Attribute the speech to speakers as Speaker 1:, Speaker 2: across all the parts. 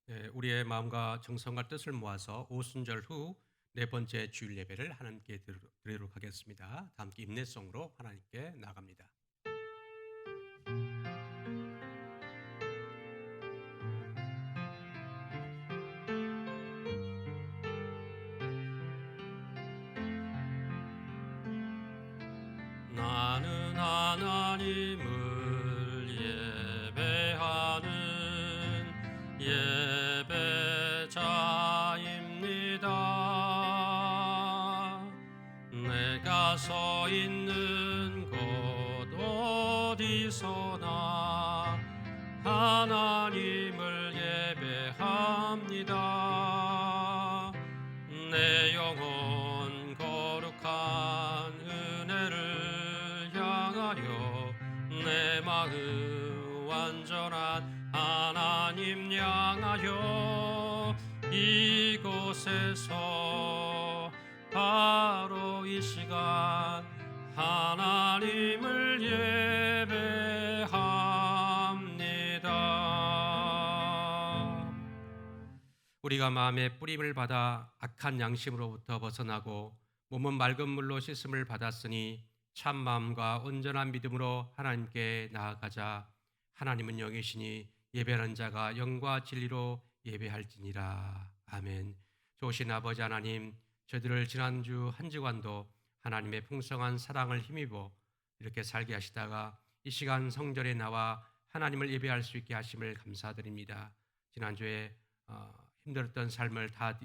Speaker 1: 네, 우리의 마음과 정성과 뜻을 모아서 오순절 후 네 번째 주일 예배를 하나님께 드리도록 하겠습니다. 다 함께 인내성으로 하나님께 나갑니다. 나는 하나님을 예배하는 예배자입니다. 내가 서 있는 곳 어디서나 하나님을 예배합니다. 내 영혼 거룩한 은혜를 향하여 내 마음 완전한 하나님 향하여 이곳에서 바로 이 시간 하나님을 예배합니다. 우리가 마음의 뿌림을 받아 악한 양심으로부터 벗어나고 몸은 맑은 물로 씻음을 받았으니 참 마음과 온전한 믿음으로 하나님께 나아가자. 하나님은 영이시니 예배하는 자가 영과 진리로 예배할지니라. 아멘. 좋으신 아버지 하나님, 저희들을 지난주 한 주간도 하나님의 풍성한 사랑을 힘입어 이렇게 살게 하시다가 이 시간 성전에 나와 하나님을 예배할 수 있게 하심을 감사드립니다. 지난주에 힘들었던 삶을 다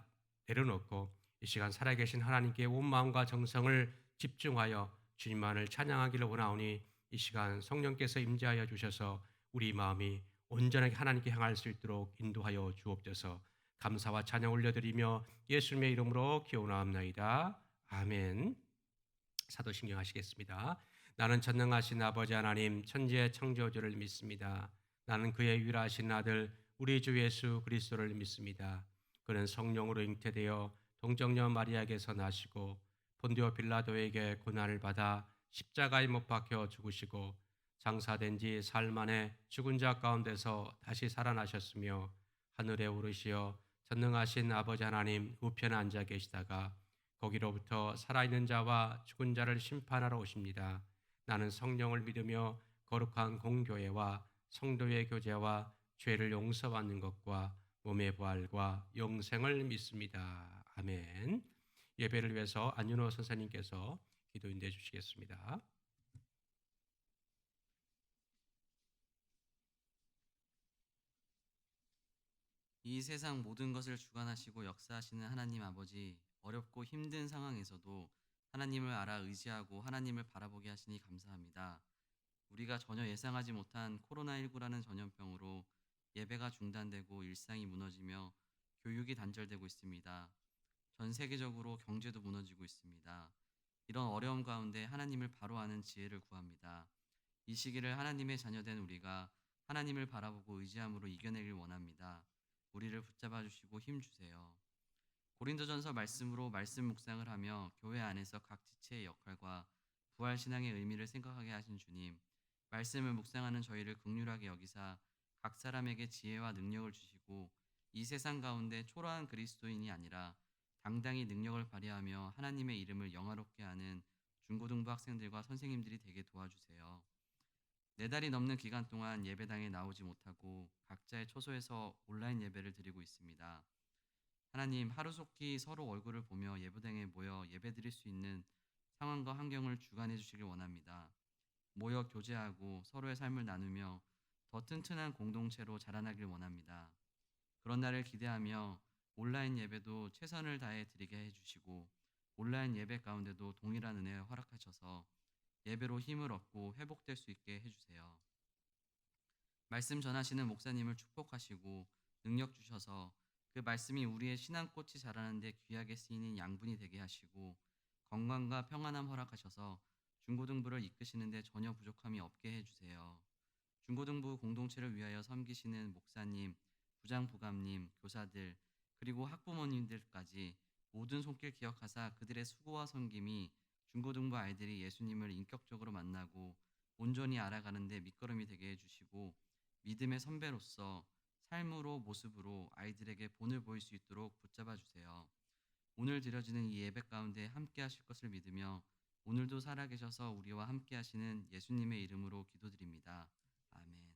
Speaker 1: 내려놓고 이 시간 살아계신 하나님께 온 마음과 정성을 집중하여 주님만을 찬양하기를 원하오니 이 시간 성령께서 임재하여 주셔서 우리 마음이 온전하게 하나님께 향할 수 있도록 인도하여 주옵소서. 감사와 찬양 올려드리며 예수님의 이름으로 기원하옵나이다. 아멘. 사도신경 하시겠습니다. 나는 전능하신 아버지 하나님 천지의 창조주를 믿습니다. 나는 그의 유일하신 아들 우리 주 예수 그리스도를 믿습니다. 그는 성령으로 잉태되어 동정녀 마리아에게서 나시고 본디오 빌라도에게 고난을 받아 십자가에 못 박혀 죽으시고 장사된 지 사흘 만에 죽은 자 가운데서 다시 살아나셨으며 하늘에 오르시어 전능하신 아버지 하나님 우편에 앉아 계시다가 거기로부터 살아있는 자와 죽은 자를 심판하러 오십니다. 나는 성령을 믿으며 거룩한 공교회와 성도의 교제와 죄를 용서받는 것과 몸의 부활과 영생을 믿습니다. 아멘. 예배를 위해서 안윤호 선생님께서 기도 인도해 주시겠습니다.
Speaker 2: 이 세상 모든 것을 주관하시고 역사하시는 하나님 아버지, 어렵고 힘든 상황에서도 하나님을 알아 의지하고 하나님을 바라보게 하시니 감사합니다. 우리가 전혀 예상하지 못한 코로나19라는 전염병으로 예배가 중단되고 일상이 무너지며 교육이 단절되고 있습니다. 전 세계적으로 경제도 무너지고 있습니다. 이런 어려움 가운데 하나님을 바로 아는 지혜를 구합니다. 이 시기를 하나님의 자녀된 우리가 하나님을 바라보고 의지함으로 이겨내길 원합니다. 우리를 붙잡아 주시고 힘 주세요. 고린도전서 말씀으로 말씀 묵상을 하며 교회 안에서 각 지체의 역할과 부활 신앙의 의미를 생각하게 하신 주님, 말씀을 묵상하는 저희를 긍휼하게 여기사 각 사람에게 지혜와 능력을 주시고 이 세상 가운데 초라한 그리스도인이 아니라 당당히 능력을 발휘하며 하나님의 이름을 영화롭게 하는 중고등부 학생들과 선생님들이 되게 도와주세요. 4달이 넘는 기간 동안 예배당에 나오지 못하고 각자의 처소에서 온라인 예배를 드리고 있습니다. 하나님, 하루속히 서로 얼굴을 보며 예배당에 모여 예배드릴 수 있는 상황과 환경을 주관해 주시길 원합니다. 모여 교제하고 서로의 삶을 나누며 더 튼튼한 공동체로 자라나길 원합니다. 그런 날을 기대하며 온라인 예배도 최선을 다해 드리게 해주시고 온라인 예배 가운데도 동일한 은혜 허락하셔서 예배로 힘을 얻고 회복될 수 있게 해주세요. 말씀 전하시는 목사님을 축복하시고 능력 주셔서 그 말씀이 우리의 신앙꽃이 자라는데 귀하게 쓰이는 양분이 되게 하시고 건강과 평안함 허락하셔서 중고등부를 이끄시는데 전혀 부족함이 없게 해주세요. 중고등부 공동체를 위하여 섬기시는 목사님, 부장부감님, 교사들, 그리고 학부모님들까지 모든 손길 기억하사 그들의 수고와 섬김이 중고등부 아이들이 예수님을 인격적으로 만나고 온전히 알아가는데 밑거름이 되게 해주시고 믿음의 선배로서 삶으로 모습으로 아이들에게 본을 보일 수 있도록 붙잡아 주세요. 오늘 드려지는 이 예배 가운데 함께 하실 것을 믿으며 오늘도 살아계셔서 우리와 함께 하시는 예수님의 이름으로 기도드립니다. 아멘.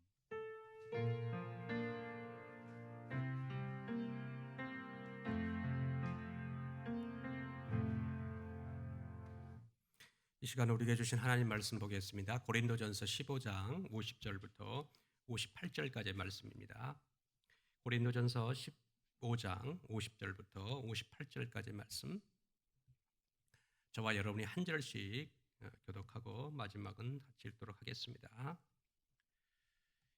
Speaker 1: 이 시간 우리에게 주신 하나님 말씀 보겠습니다. 고린도전서 15장 50절부터 58절까지의 말씀입니다. 고린도전서 15장 50절부터 58절까지의 말씀. 저와 여러분이 한 절씩 교독하고 마지막은 같이 읽도록 하겠습니다.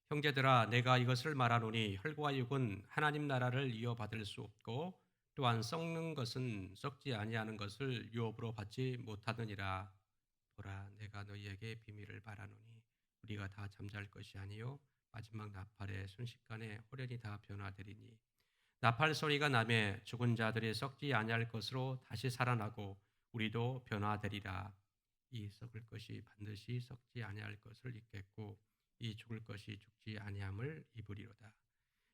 Speaker 1: 형제들아, 내가 이것을 말하노니 혈과 육은 하나님 나라를 이어받을 수 없고 또한 썩는 것은 썩지 아니하는 것을 유업으로 받지 못하느니라. 보라, 내가 너희에게 비밀을 말하노니 우리가 다 잠잘 것이 아니요 마지막 나팔의 순식간에 호련히 다 변화되리니 나팔 소리가 나매 죽은 자들이 썩지 아니할 것으로 다시 살아나고 우리도 변화되리라. 이 썩을 것이 반드시 썩지 아니할 것을 입겠고 이 죽을 것이 죽지 아니함을 입으리로다.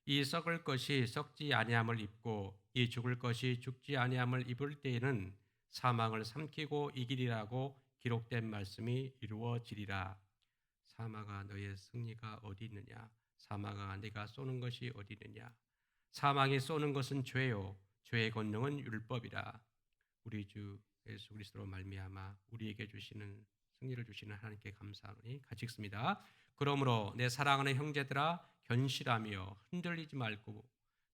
Speaker 1: 이 썩을 것이 썩지 아니함을 입고 이 죽을 것이 죽지 아니함을 입을 때에는 사망을 삼키고 이기리라고 기록된 말씀이 이루어지리라. 사망아, 너의 승리가 어디 있느냐? 사망아, 네가 쏘는 것이 어디 있느냐? 사망이 쏘는 것은 죄요 죄의 권능은 율법이라. 우리 주 예수 그리스도로 말미암아 우리에게 주시는 승리를 주시는 하나님께 감사하노니. 같이 읽습니다. 그러므로 내 사랑하는 형제들아, 견실하며 흔들리지 말고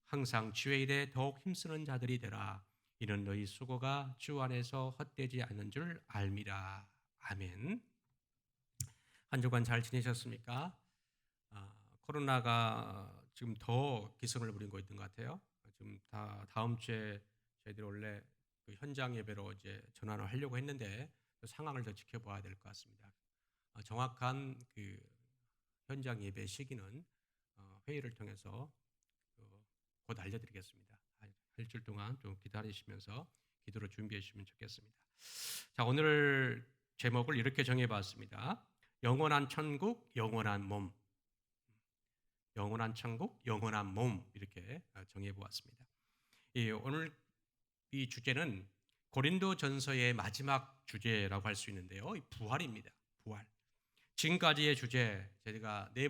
Speaker 1: 항상 주의 일에 더욱 힘쓰는 자들이 되라. 이는 너희 수고가 주 안에서 헛되지 않는 줄 알미라. 아멘. 한 주간 잘 지내셨습니까? 코로나가 지금 더 기승을 부리고 있는 것 같아요. 지금 다음 주에 저희들이 원래 그 현장 예배로 이제 전환을 하려고 했는데 상황을 더 지켜봐야 될 것 같습니다. 정확한 그 현장 예배 시기는 회의를 통해서 곧 알려드리겠습니다. 일주일 동안 좀 기다리시면서 기도로 준비해 주시면 좋겠습니다. 자, 오늘 제목을 이렇게 정해봤습니다. 영원한 천국, 영원한 몸. 영원한 천국, 영원한 몸, 이렇게 정해보았습니다. 오늘 이 주제는 고린도전서의 마지막 주제라고 할 수 있는데요. 부활입니다. 부활. 지금까지의 주제, 저희가 네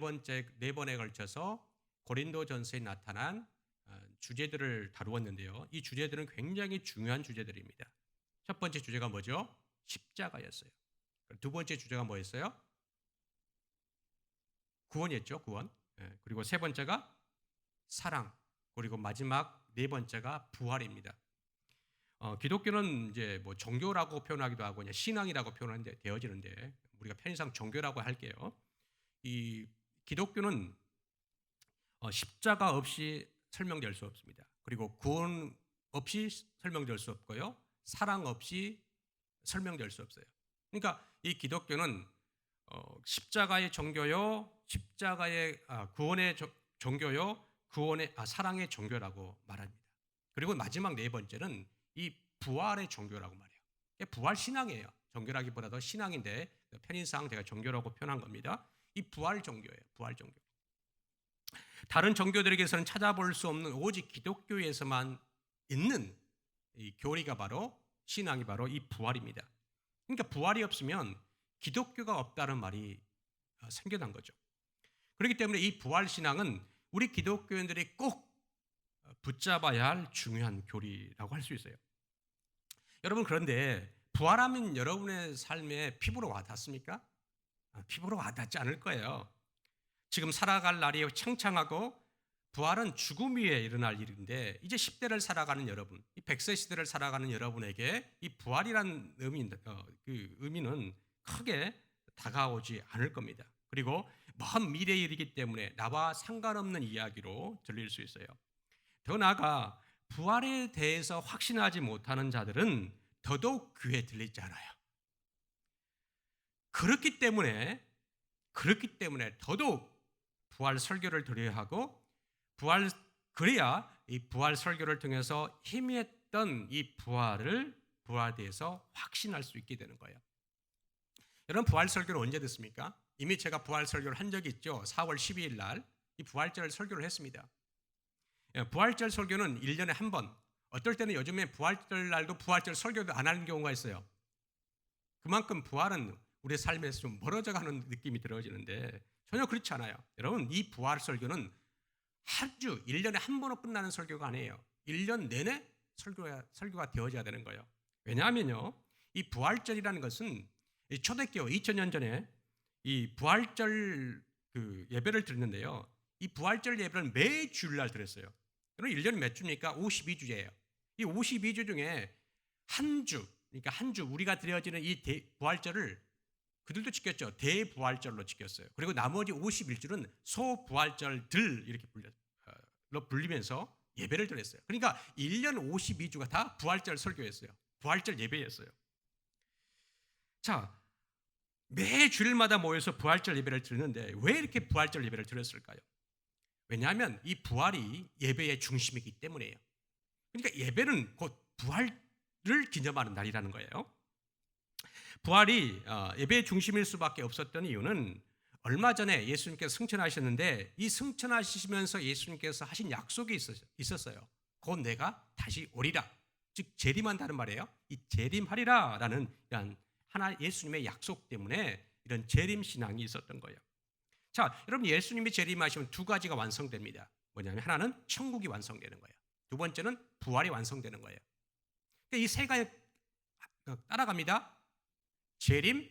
Speaker 1: 번에 걸쳐서 고린도전서에 나타난 주제들을 다루었는데요. 이 주제들은 굉장히 중요한 주제들입니다. 첫 번째 주제가 뭐죠? 십자가였어요. 두 번째 주제가 뭐였어요? 구원이었죠. 구원. 그리고 세 번째가 사랑. 그리고 마지막 네 번째가 부활입니다. 기독교는 이제 뭐 종교라고 표현하기도 하고 그냥 신앙이라고 되어지는데 우리가 편의상 종교라고 할게요. 이 기독교는 십자가 없이 설명될 수 없습니다. 그리고 구원 없이 설명될 수 없고요. 사랑 없이 설명될 수 없어요. 그러니까 이 기독교는 십자가의 종교요, 구원의 종교요, 사랑의 종교라고 말합니다. 그리고 마지막 네 번째는 이 부활의 종교라고 말해요. 부활 신앙이에요. 종교라기보다도 신앙인데 편의상 제가 종교라고 표현한 겁니다. 이 부활 종교예요. 부활 종교. 다른 종교들에게서는 찾아볼 수 없는 오직 기독교에서만 있는 이 교리가 바로 신앙이 바로 이 부활입니다. 그러니까 부활이 없으면 기독교가 없다는 말이 생겨난 거죠. 그렇기 때문에 이 부활 신앙은 우리 기독교인들이 꼭 붙잡아야 할 중요한 교리라고 할 수 있어요. 여러분, 그런데 부활하면 여러분의 삶에 피부로 와닿습니까? 피부로 와닿지 않을 거예요. 지금 살아갈 날이 창창하고 부활은 죽음 위에 일어날 일인데 이제 10대를 살아가는 여러분, 이 100세 시대를 살아가는 여러분에게 이 부활이라는 의미는 크게 다가오지 않을 겁니다. 그리고 먼 미래의 일이기 때문에 나와 상관없는 이야기로 들릴 수 있어요. 더 나아가 부활에 대해서 확신하지 못하는 자들은 더더욱 귀에 들리지 않아요. 그렇기 때문에 더더욱 부활 설교를 드려야 하고 그래야 이 부활 설교를 통해서 희미했던 이 부활에 대해서 확신할 수 있게 되는 거예요. 여러분, 부활 설교를 언제 듣습니까? 이미 제가 부활 설교를 한 적이 있죠. 4월 12일 날 이 부활절 설교를 했습니다. 부활절 설교는 1년에 한 번, 어떨 때는 요즘에 부활절 날도 부활절 설교도 안 하는 경우가 있어요. 그만큼 부활은 우리의 삶에서 좀 멀어져 가는 느낌이 들어지는데 전혀 그렇지 않아요. 여러분, 이 부활 설교는 한 주, 1년에 한 번으로 끝나는 설교가 아니에요. 1년 내내 설교가 되어져야 되는 거예요. 왜냐하면요, 이 부활절이라는 것은 이 초대교회 2000년 전에 이 부활절 그 예배를 드렸는데요. 이 부활절 예배를 매 주일날 드렸어요. 그럼 1년이 몇 주입니까? 52주예요. 이 52주 중에 한 주, 그러니까 한 주 우리가 드려지는 이 부활절을 그들도 지켰죠. 대부활절로 지켰어요. 그리고 나머지 51주는 소부활절들 이렇게 불리면서 예배를 드렸어요. 그러니까 1년 52주가 다 부활절 설교였어요. 부활절 예배였어요. 자, 매 주일마다 모여서 부활절 예배를 드리는데 왜 이렇게 부활절 예배를 드렸을까요? 왜냐하면 이 부활이 예배의 중심이기 때문이에요. 그러니까 예배는 곧 부활을 기념하는 날이라는 거예요. 부활이 예배의 중심일 수밖에 없었던 이유는 얼마 전에 예수님께서 승천하셨는데 이 승천하시면서 예수님께서 하신 약속이 있었어요. 곧 내가 다시 오리라. 즉 재림한다는 말이에요. 이 재림하리라라는 이런 하나 예수님의 약속 때문에 이런 재림 신앙이 있었던 거예요. 자, 여러분 예수님이 재림하시면 두 가지가 완성됩니다. 뭐냐면 하나는 천국이 완성되는 거예요. 두 번째는 부활이 완성되는 거예요. 이 세 가지 따라갑니다. 재림,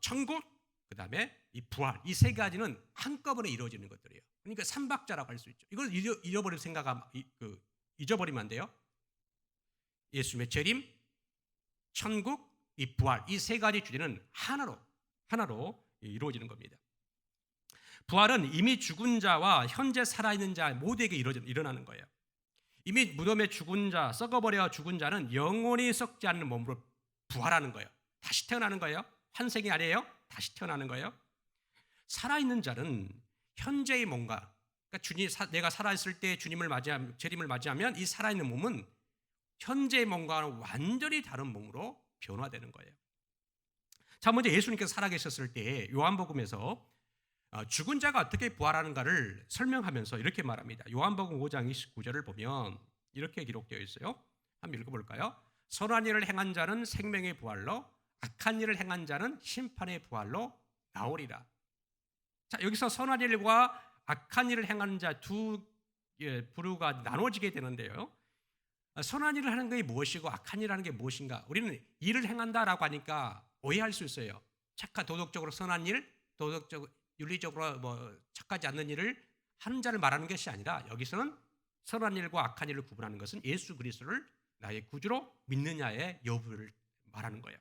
Speaker 1: 천국, 그 다음에 이 부활. 이 세 가지는 한꺼번에 이루어지는 것들이에요. 그러니까 삼박자라고 할 수 있죠. 이걸 잊어버릴 잊어버리면 안 돼요. 예수님의 재림, 천국, 이 부활. 이 세 가지 주제는 하나로 이루어지는 겁니다. 부활은 이미 죽은 자와 현재 살아있는 자 모두에게 일어나는 거예요. 이미 무덤에 죽은 자, 썩어버려 죽은 자는 영원히 썩지 않는 몸으로 부활하는 거예요. 다시 태어나는 거예요. 환생이 아니에요. 다시 태어나는 거예요. 살아있는 자는 현재의 뭔가, 그러니까 내가 살아있을 때 재림을 맞이하면 이 살아있는 몸은 현재의 뭔가와는 완전히 다른 몸으로 변화되는 거예요. 자, 먼저 예수님께서 살아계셨을 때 요한복음에서 죽은 자가 어떻게 부활하는가를 설명하면서 이렇게 말합니다. 요한복음 5장 29절을 보면 이렇게 기록되어 있어요. 한번 읽어볼까요? 선한 일을 행한 자는 생명의 부활로, 악한 일을 행한 자는 심판의 부활로 나오리라. 자, 여기서 선한 일과 악한 일을 행하는 자 두 부류가 나눠지게 되는데요. 선한 일을 하는 게 무엇이고 악한 일을 하는 게 무엇인가? 우리는 일을 행한다라고 하니까 오해할 수 있어요. 착한 도덕적으로 선한 일, 윤리적으로 착하지 않는 일을 하는 자를 말하는 것이 아니라 여기서는 선한 일과 악한 일을 구분하는 것은 예수 그리스도를 나의 구주로 믿느냐의 여부를 말하는 거예요.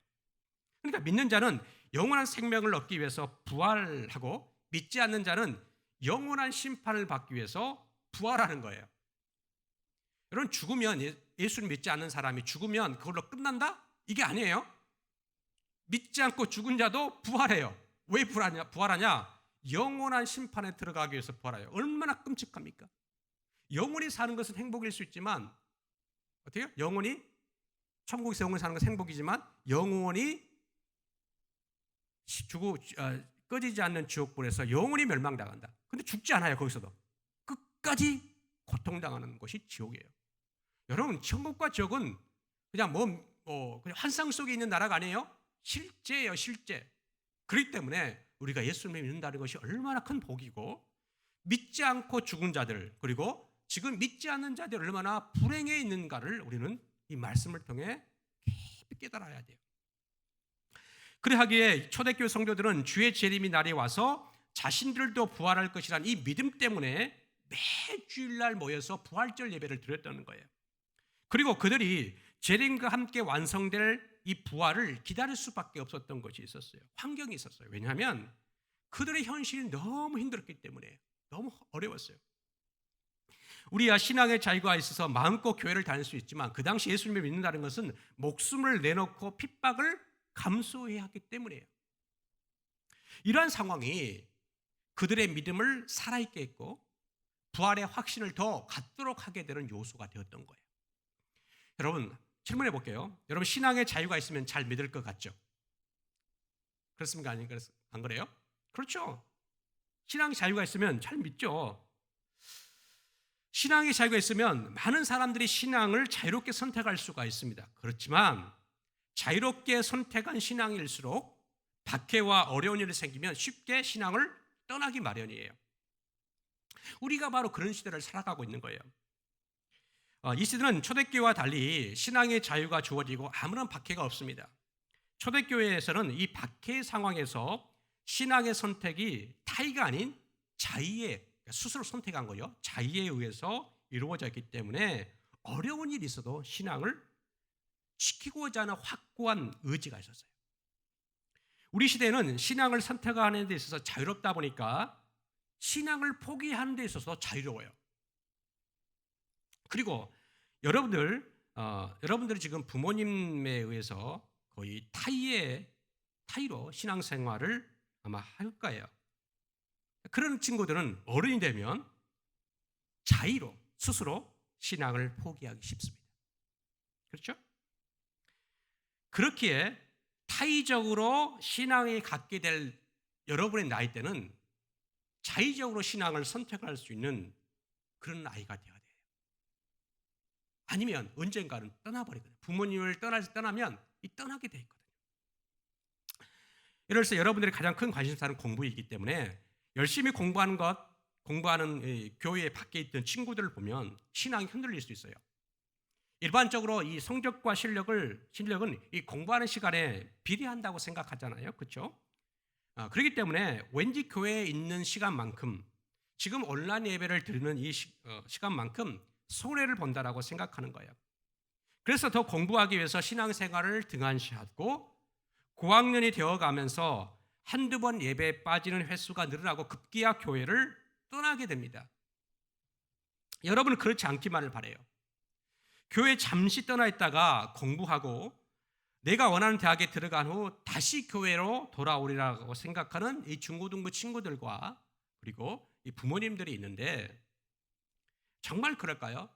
Speaker 1: 그러니까 믿는 자는 영원한 생명을 얻기 위해서 부활하고 믿지 않는 자는 영원한 심판을 받기 위해서 부활하는 거예요. 여러분 죽으면 예수를 믿지 않는 사람이 죽으면 그걸로 끝난다? 이게 아니에요. 믿지 않고 죽은 자도 부활해요. 왜 부활하냐? 영원한 심판에 들어가기 위해서 부활해요. 얼마나 끔찍합니까? 영원히 사는 것은 행복일 수 있지만 어때요? 천국에서 영원히 사는 것은 행복이지만 영원히 꺼지지 않는 지옥불에서 영원히 멸망당한다. 근데 죽지 않아요. 거기서도 끝까지 고통당하는 것이 지옥이에요. 여러분 천국과 지옥은 그냥 그냥 환상 속에 있는 나라가 아니에요. 실제예요. 실제. 그렇기 때문에 우리가 예수님을 믿는다는 것이 얼마나 큰 복이고 믿지 않고 죽은 자들 그리고 지금 믿지 않는 자들이 얼마나 불행해 있는가를 우리는 이 말씀을 통해 깊이 깨달아야 돼요. 그래하기에 초대교회 성도들은 주의 재림이 날이 와서 자신들도 부활할 것이라는 이 믿음 때문에 매 주일날 모여서 부활절 예배를 드렸다는 거예요. 그리고 그들이 재림과 함께 완성될 이 부활을 기다릴 수밖에 없었던 것이 있었어요. 환경이 있었어요. 왜냐하면 그들의 현실이 너무 힘들었기 때문에 너무 어려웠어요. 우리야 신앙의 자유가 있어서 마음껏 교회를 다닐 수 있지만 그 당시 예수님을 믿는다는 것은 목숨을 내놓고 핍박을 감수해야 하기 때문이에요. 이러한 상황이 그들의 믿음을 살아있게 했고 부활의 확신을 더 갖도록 하게 되는 요소가 되었던 거예요. 여러분 질문해 볼게요. 여러분 신앙의 자유가 있으면 잘 믿을 것 같죠? 그렇습니까? 안 그래요? 그렇죠. 신앙의 자유가 있으면 잘 믿죠. 신앙의 자유가 있으면 많은 사람들이 신앙을 자유롭게 선택할 수가 있습니다. 그렇지만 자유롭게 선택한 신앙일수록 박해와 어려운 일이 생기면 쉽게 신앙을 떠나기 마련이에요. 우리가 바로 그런 시대를 살아가고 있는 거예요. 이 시대는 초대교회와 달리 신앙의 자유가 주어지고 아무런 박해가 없습니다. 초대교회에서는 이 박해 상황에서 신앙의 선택이 타의가 아닌 자의에, 스스로 선택한 거예요. 자의에 의해서 이루어졌기 때문에 어려운 일이 있어도 신앙을 지키고자 하는 확고한 의지가 있었어요. 우리 시대는 신앙을 선택하는 데 있어서 자유롭다 보니까 신앙을 포기하는 데 있어서 자유로워요. 그리고 여러분들이 지금 부모님에 의해서 거의 타의로 신앙생활을 아마 할 거예요. 그런 친구들은 어른이 되면 자의로 스스로 신앙을 포기하기 쉽습니다. 그렇죠? 그렇기에 타의적으로 신앙이 갖게 될 여러분의 나이 때는 자의적으로 신앙을 선택할 수 있는 그런 나이가 되어야 돼요. 아니면 언젠가는 떠나버리거든요. 부모님을 떠나면 떠나게 돼 있거든요. 이래서 여러분들이 가장 큰 관심사는 공부이기 때문에 열심히 공부하는 교회 밖에 있던 친구들을 보면 신앙이 흔들릴 수 있어요. 일반적으로 이 성적과 실력은 이 공부하는 시간에 비례한다고 생각하잖아요. 그렇죠? 그렇기 때문에 왠지 교회에 있는 시간만큼 지금 온라인 예배를 드리는 이 시간만큼 손해를 본다라고 생각하는 거예요. 그래서 더 공부하기 위해서 신앙생활을 등한시하고 고학년이 되어가면서 한두 번 예배에 빠지는 횟수가 늘어나고 급기야 교회를 떠나게 됩니다. 여러분은 그렇지 않기만을 바라요. 교회 잠시 떠나 있다가 공부하고 내가 원하는 대학에 들어간 후 다시 교회로 돌아오리라고 생각하는 이 중고등부 친구들과 그리고 이 부모님들이 있는데 정말 그럴까요?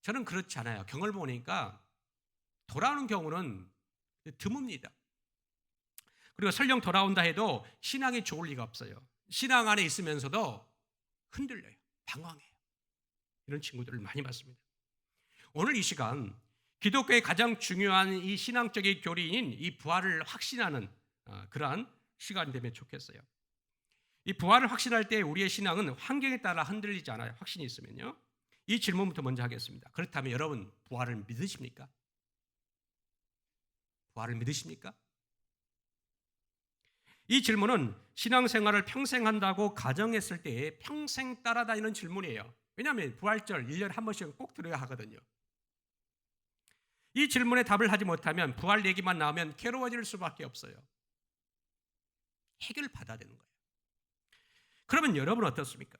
Speaker 1: 저는 그렇지 않아요. 경험을 보니까 돌아오는 경우는 드뭅니다. 그리고 설령 돌아온다 해도 신앙이 좋을 리가 없어요. 신앙 안에 있으면서도 흔들려요. 방황해요. 이런 친구들을 많이 봤습니다. 오늘 이 시간 기독교의 가장 중요한 이 신앙적인 교리인 이 부활을 확신하는 그러한 시간이 되면 좋겠어요. 이 부활을 확신할 때 우리의 신앙은 환경에 따라 흔들리지 않아요. 확신이 있으면요. 이 질문부터 먼저 하겠습니다. 그렇다면 여러분 부활을 믿으십니까? 부활을 믿으십니까? 이 질문은 신앙생활을 평생 한다고 가정했을 때에 평생 따라다니는 질문이에요. 왜냐하면 부활절 1년에 한 번씩은 꼭 들어야 하거든요. 이 질문에 답을 하지 못하면 부활 얘기만 나오면 괴로워질 수밖에 없어요. 해결받아야 되는 거예요. 그러면 여러분은 어떻습니까?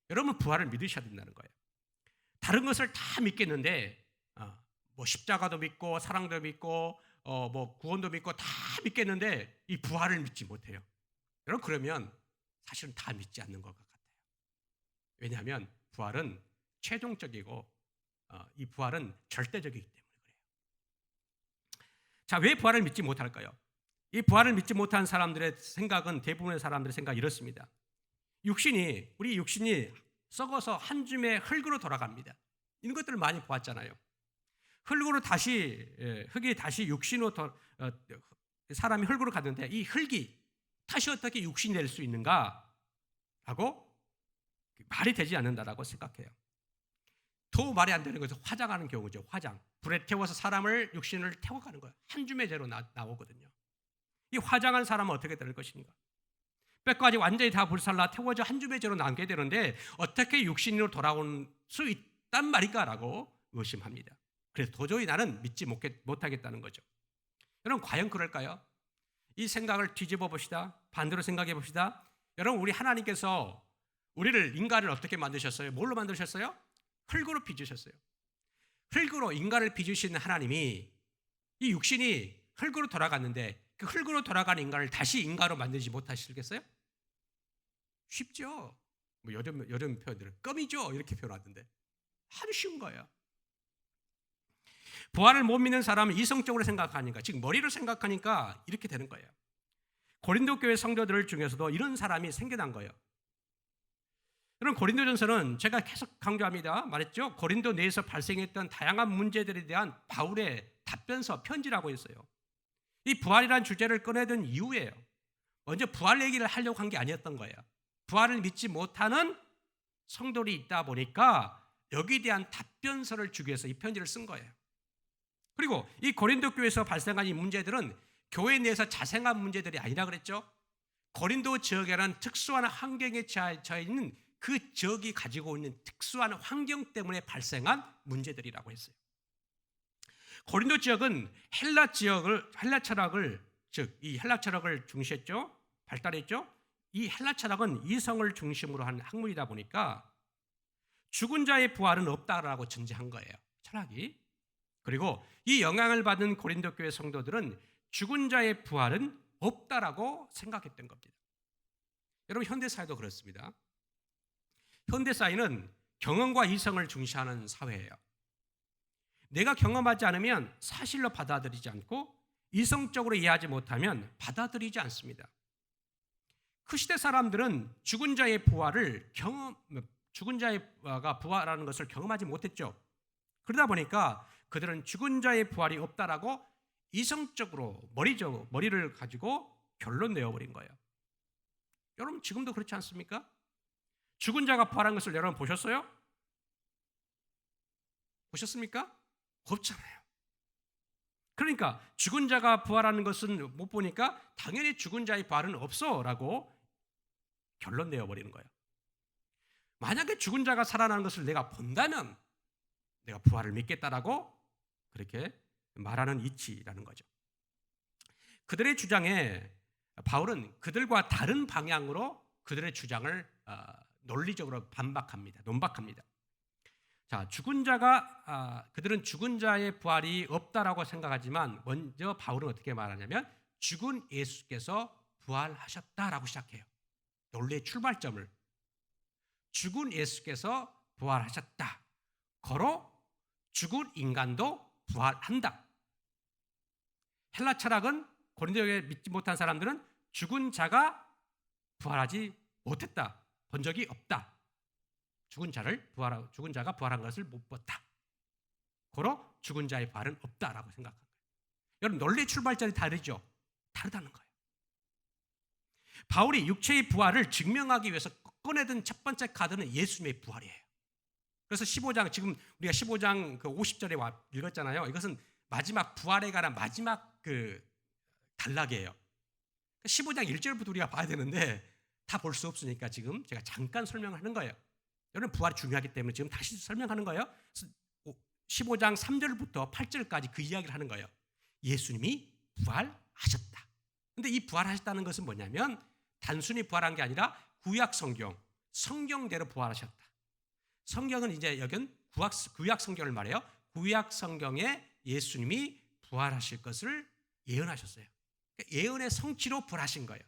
Speaker 1: 여러분 부활을 믿으셔야 된다는 거예요. 다른 것을 다 믿겠는데 뭐 십자가도 믿고 사랑도 믿고 뭐 구원도 믿고 다 믿겠는데 이 부활을 믿지 못해요. 여러분 그러면 사실은 다 믿지 않는 것 같아요. 왜냐하면 부활은 최종적이고 이 부활은 절대적이기 때문에 그래요. 자, 왜 부활을 믿지 못할까요? 이 부활을 믿지 못한 사람들의 생각은 대부분의 사람들의 생각이 이렇습니다. 우리 육신이 썩어서 한 줌의 흙으로 돌아갑니다. 이런 것들을 많이 보았잖아요. 흙이 다시 육신으로 사람이 흙으로 갔는데 이 흙이 다시 어떻게 육신이 될 수 있는가? 라고 말이 되지 않는다라고 생각해요. 더 말이 안 되는 것은 화장하는 경우죠. 화장. 불에 태워서 육신을 태워가는 거예요. 한 줌의 재로 나오거든요. 이 화장한 사람은 어떻게 될 것인가? 뼈까지 완전히 다 불살라 태워져 한 줌의 재로 남게 되는데 어떻게 육신으로 돌아올 수 있단 말인가라고 의심합니다. 그래서 도저히 나는 믿지 못하겠다는 거죠. 여러분 과연 그럴까요? 이 생각을 뒤집어 봅시다. 반대로 생각해 봅시다. 여러분 우리 하나님께서 인간을 어떻게 만드셨어요? 뭘로 만드셨어요? 흙으로 빚으셨어요. 흙으로 인간을 빚으시는 하나님이 이 육신이 흙으로 돌아갔는데 그 흙으로 돌아간 인간을 다시 인간으로 만들지 못하시겠어요? 쉽죠. 뭐 요즘 표현들은 껌이죠 이렇게 표현하던데 아주 쉬운 거예요. 부활을 못 믿는 사람은 이성적으로 생각하니까 즉 머리로 생각하니까 이렇게 되는 거예요. 고린도 교회 성도들 중에서도 이런 사람이 생겨난 거예요. 여러분 고린도전서는 제가 계속 강조합니다. 말했죠. 고린도 내에서 발생했던 다양한 문제들에 대한 바울의 답변서 편지라고 했어요. 이 부활이라는 주제를 꺼내든 이유예요. 먼저 부활 얘기를 하려고 한 게 아니었던 거예요. 부활을 믿지 못하는 성도들이 있다 보니까 여기에 대한 답변서를 주기 위해서 이 편지를 쓴 거예요. 그리고 이 고린도 교회에서 발생한 이 문제들은 교회 내에서 자생한 문제들이 아니라 그랬죠. 고린도 지역이라는 특수한 환경에 처해 있는 그 지역이 가지고 있는 특수한 환경 때문에 발생한 문제들이라고 했어요. 고린도 지역은 헬라 철학을 즉 이 헬라 철학을 중시했죠. 발달했죠. 이 헬라 철학은 이성을 중심으로 한 학문이다 보니까 죽은 자의 부활은 없다라고 전제한 거예요. 철학이. 그리고 이 영향을 받은 고린도 교회 성도들은 죽은 자의 부활은 없다라고 생각했던 겁니다. 여러분 현대 사회도 그렇습니다. 현대 사회는 경험과 이성을 중시하는 사회예요. 내가 경험하지 않으면 사실로 받아들이지 않고 이성적으로 이해하지 못하면 받아들이지 않습니다. 그 시대 사람들은 죽은 자의 부활하는 것을 경험하지 못했죠. 그러다 보니까 그들은 죽은 자의 부활이 없다라고 이성적으로 머리를 가지고 결론 내어버린 거예요. 여러분 지금도 그렇지 않습니까? 죽은 자가 부활한 것을 여러분 보셨어요? 보셨습니까? 없잖아요. 그러니까 죽은 자가 부활하는 것은 못 보니까 당연히 죽은 자의 부활은 없어라고 결론 내어버리는 거예요. 만약에 죽은 자가 살아나는 것을 내가 본다면 내가 부활을 믿겠다라고 그렇게 말하는 이치라는 거죠. 그들의 주장에 바울은 그들과 다른 방향으로 그들의 주장을 논리적으로 논박합니다. 자, 그들은 죽은 자의 부활이 없다라고 생각하지만 먼저 바울은 어떻게 말하냐면 죽은 예수께서 부활하셨다라고 시작해요. 논리의 출발점을 죽은 예수께서 부활하셨다. 거로 죽은 인간도 부활한다. 헬라 철학은 고린도에 믿지 못한 사람들은 죽은 자가 부활하지 못했다. 본 적이 없다. 죽은 자가 부활한 것을 못 봤다. 고로 죽은 자의 부활은 없다라고 생각한 거예요. 여러분 논리의 출발점이 다르죠? 다르다는 거예요. 바울이 육체의 부활을 증명하기 위해서 꺼내든 첫 번째 카드는 예수님의 부활이에요. 그래서 15장 지금 우리가 15장 그 50절에 읽었잖아요. 이것은 마지막 부활에 관한 마지막 그 단락이에요. 15장 1절부터 우리가 봐야 되는데 다 볼 수 없으니까 지금 제가 잠깐 설명하는 거예요. 여러분 부활이 중요하기 때문에 지금 다시 설명하는 거예요. 15장 3절부터 8절까지 그 이야기를 하는 거예요. 예수님이 부활하셨다. 근데 이 부활하셨다는 것은 뭐냐면 단순히 부활한 게 아니라 구약 성경대로 부활하셨다. 성경은 이제 여긴 구약 성경을 말해요. 구약 성경에 예수님이 부활하실 것을 예언하셨어요. 예언의 성취로 부활하신 거예요.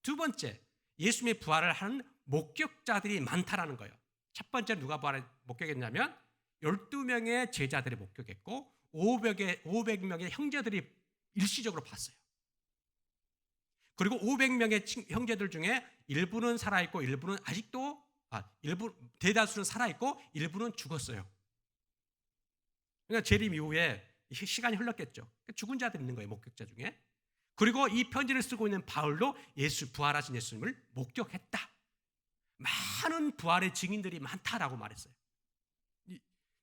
Speaker 1: 두 번째, 예수님의 부활을 하는 목격자들이 많다라는 거예요. 첫 번째 누가 목격했냐면 12명의 제자들이 목격했고 500명의 형제들이 일시적으로 봤어요. 그리고 500명의 형제들 중에 일부는 살아있고 일부는 대다수는 살아있고 일부는 죽었어요. 그러니까 재림 이후에 시간이 흘렀겠죠. 죽은 자들이 있는 거예요. 목격자 중에. 그리고 이 편지를 쓰고 있는 바울도 부활하신 예수님을 목격했다. 많은 부활의 증인들이 많다라고 말했어요.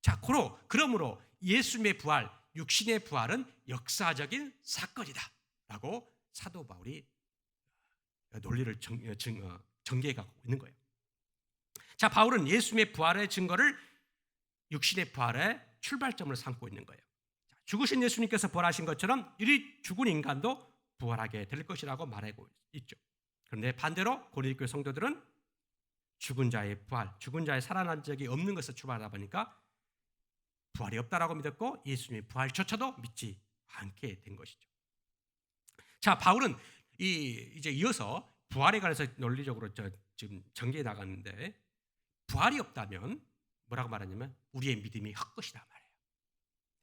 Speaker 1: 자, 그러므로 예수님의 부활, 육신의 부활은 역사적인 사건이다라고 사도 바울이 논리를 전개해가고 있는 거예요. 자, 바울은 예수님의 부활의 증거를 육신의 부활의 출발점을 삼고 있는 거예요. 죽으신 예수님께서 부활하신 것처럼 이 죽은 인간도 부활하게 될 것이라고 말하고 있죠. 그런데 반대로 고린도 교회 성도들은 죽은 자의 부활, 죽은 자의 살아난 적이 없는 것을 출발하다 보니까 부활이 없다라고 믿었고 예수님의 부활조차도 믿지 않게 된 것이죠. 자, 바울은 이제 이어서 부활에 관해서 논리적으로 지금 전개해 나가는데 부활이 없다면 뭐라고 말하냐면 우리의 믿음이 헛것이다 말이에요.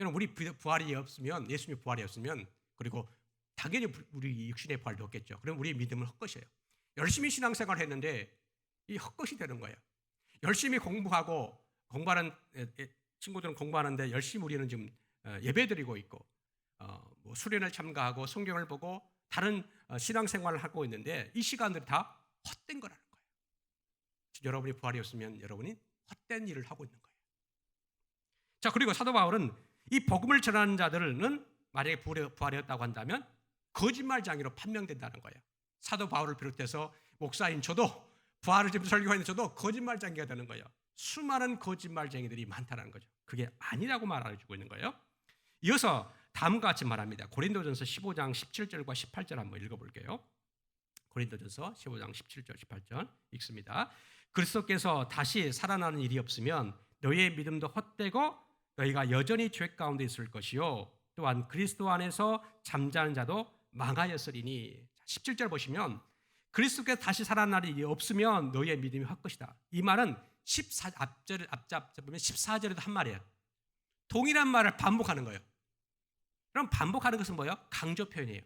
Speaker 1: 여러분 우리 부활이 없으면 예수님의 부활이 없으면 그리고 당연히 우리 육신의 부활도 없겠죠. 그럼 우리의 믿음은 헛것이에요. 열심히 신앙생활을 했는데 이 헛것이 되는 거예요. 열심히 공부하는 친구들은 공부하는데 열심히 우리는 지금 예배드리고 있고 뭐 수련을 참가하고 성경을 보고 다른 신앙생활을 하고 있는데 이 시간들이 다 헛된 거라는 거예요. 여러분이 부활이 없으면 여러분이 헛된 일을 하고 있는 거예요. 자, 그리고 사도 바울은 이 복음을 전하는 자들은 만약에 부활이었다고 한다면 거짓말쟁이로 판명된다는 거예요. 사도 바울을 비롯해서 목사인 저도 부활을 지금 설교하는 저도 거짓말쟁이가 되는 거예요. 수많은 거짓말쟁이들이 많다는 거죠. 그게 아니라고 말해주고 있는 거예요. 이어서 다음과 같이 말합니다. 고린도전서 15장 17절과 18절 한번 읽어볼게요. 고린도전서 15장 17절 18절 읽습니다. 그리스도께서 다시 살아나는 일이 없으면 너희의 믿음도 헛되고 너희가 여전히 죄 가운데 있을 것이요 또한 그리스도 안에서 잠자는 자도 망하였으리니. 17절 보시면 그리스도께서 다시 살아날 일이 없으면 너희의 믿음이 헛것이다. 이 말은 앞절 보면 14절에도 한 말이에요. 동일한 말을 반복하는 거예요. 그럼 반복하는 것은 뭐예요? 강조 표현이에요.